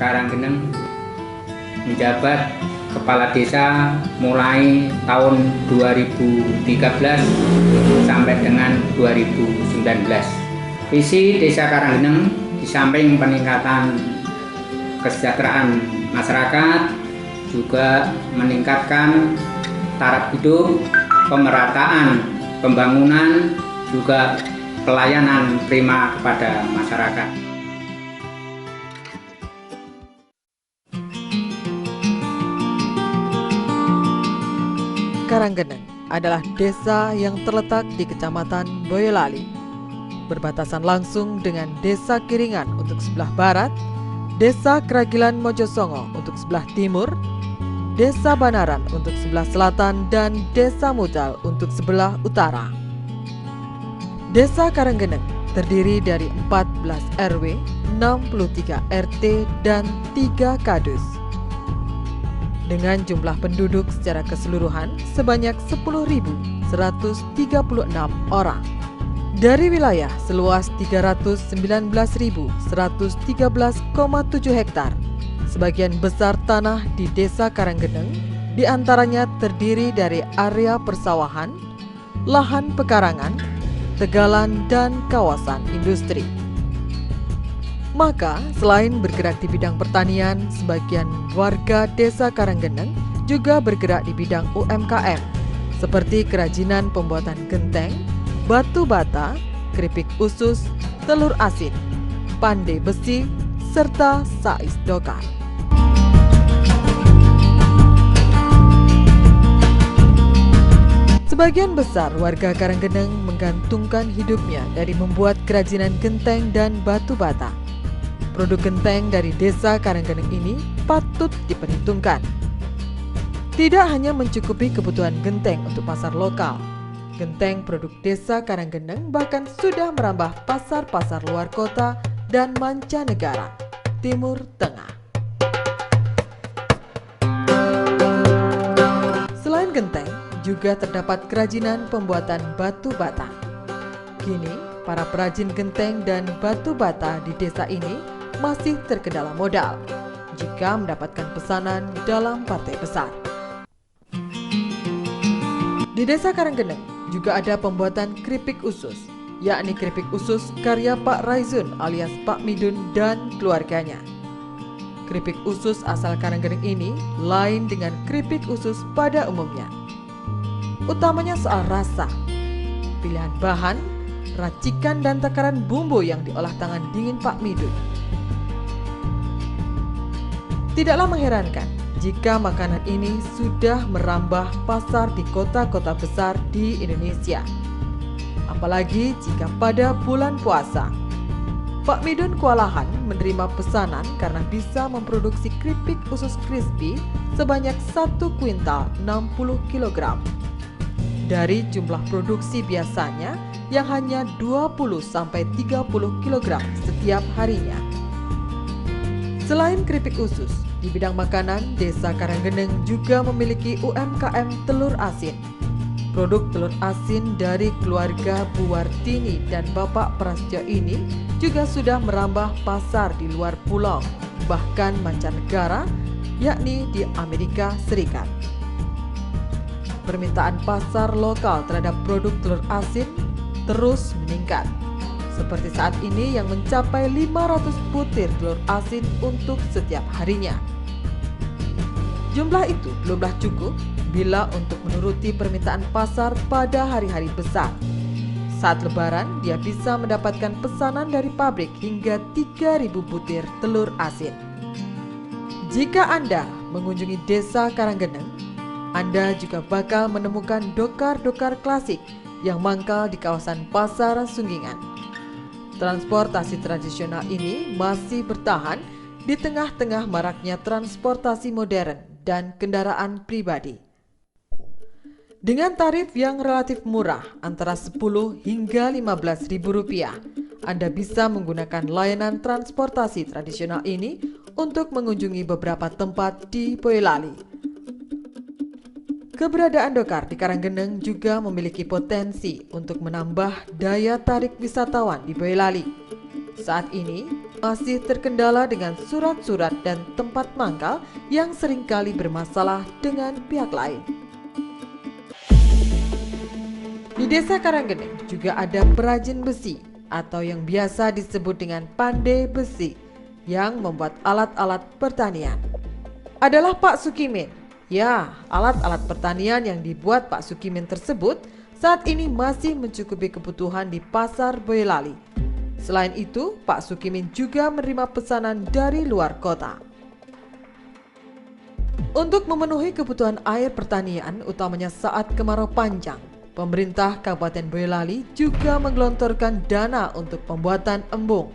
Karanggeneng menjabat kepala desa mulai tahun 2013 sampai dengan 2019. Visi Desa Karanggeneng di samping peningkatan kesejahteraan masyarakat juga meningkatkan taraf hidup, pemerataan pembangunan, juga pelayanan prima kepada masyarakat. Karanggeneng adalah desa yang terletak di Kecamatan Boyolali, berbatasan langsung dengan Desa Kiringan untuk sebelah barat, Desa Kragilan Mojosongo untuk sebelah timur, Desa Banaran untuk sebelah selatan, dan Desa Mudal untuk sebelah utara. Desa Karanggeneng terdiri dari 14 RW, 63 RT, dan 3 Kadus. Dengan jumlah penduduk secara keseluruhan sebanyak 10.136 orang. Dari wilayah seluas 319.113,7 hektar, sebagian besar tanah di Desa Karanggeneng diantaranya terdiri dari area persawahan, lahan pekarangan, tegalan, dan kawasan industri. Maka, selain bergerak di bidang pertanian, sebagian warga Desa Karanggeneng juga bergerak di bidang UMKM, seperti kerajinan pembuatan genteng, batu bata, keripik usus, telur asin, pandai besi, serta sais dokar. Sebagian besar warga Karanggeneng menggantungkan hidupnya dari membuat kerajinan genteng dan batu bata. Produk genteng dari Desa Karanggeneng ini patut diperhitungkan. Tidak hanya mencukupi kebutuhan genteng untuk pasar lokal, genteng produk Desa Karanggeneng bahkan sudah merambah pasar-pasar luar kota dan mancanegara, Timur Tengah. Selain genteng, juga terdapat kerajinan pembuatan batu bata. Kini, para perajin genteng dan batu bata di desa ini masih terkendala modal jika mendapatkan pesanan dalam partai besar. Di Desa Karanggeneng juga ada pembuatan keripik usus, yakni keripik usus karya Pak Raizun alias Pak Midun dan keluarganya. Keripik usus asal Karanggeneng ini lain dengan keripik usus pada umumnya. Utamanya soal rasa, pilihan bahan, racikan dan takaran bumbu yang diolah tangan dingin Pak Midun. Tidaklah mengherankan jika makanan ini sudah merambah pasar di kota-kota besar di Indonesia. Apalagi jika pada bulan puasa, Pak Midun kewalahan menerima pesanan karena bisa memproduksi keripik usus crispy sebanyak 1 kuintal 60 kg. Dari jumlah produksi biasanya yang hanya 20-30 kg setiap harinya. Selain keripik usus, di bidang makanan, Desa Karanggeneng juga memiliki UMKM telur asin. Produk telur asin dari keluarga Bu Wartini dan Bapak Prastyo ini juga sudah merambah pasar di luar pulau, bahkan mancanegara, yakni di Amerika Serikat. Permintaan pasar lokal terhadap produk telur asin terus meningkat. Seperti saat ini yang mencapai 500 butir telur asin untuk setiap harinya. Jumlah itu belumlah cukup bila untuk menuruti permintaan pasar pada hari-hari besar. Saat Lebaran, dia bisa mendapatkan pesanan dari pabrik hingga 3.000 butir telur asin. Jika Anda mengunjungi Desa Karanggeneng, Anda juga bakal menemukan dokar-dokar klasik yang mangkal di kawasan Pasar Sunggingan. Transportasi tradisional ini masih bertahan di tengah-tengah maraknya transportasi modern dan kendaraan pribadi. Dengan tarif yang relatif murah antara 10 hingga 15 ribu rupiah, Anda bisa menggunakan layanan transportasi tradisional ini untuk mengunjungi beberapa tempat di Boyolali. Keberadaan dokar di Karanggeneng juga memiliki potensi untuk menambah daya tarik wisatawan di Boyolali. Saat ini, masih terkendala dengan surat-surat dan tempat mangkal yang seringkali bermasalah dengan pihak lain. Di Desa Karanggeneng juga ada perajin besi atau yang biasa disebut dengan pandai besi yang membuat alat-alat pertanian. Adalah Pak Sukimin. Ya, alat-alat pertanian yang dibuat Pak Sukimin tersebut saat ini masih mencukupi kebutuhan di Pasar Boyolali. Selain itu, Pak Sukimin juga menerima pesanan dari luar kota. Untuk memenuhi kebutuhan air pertanian, utamanya saat kemarau panjang, pemerintah Kabupaten Boyolali juga menggelontorkan dana untuk pembuatan embung.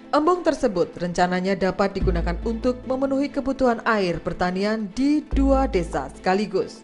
Embung tersebut rencananya dapat digunakan untuk memenuhi kebutuhan air pertanian di 2 desa sekaligus.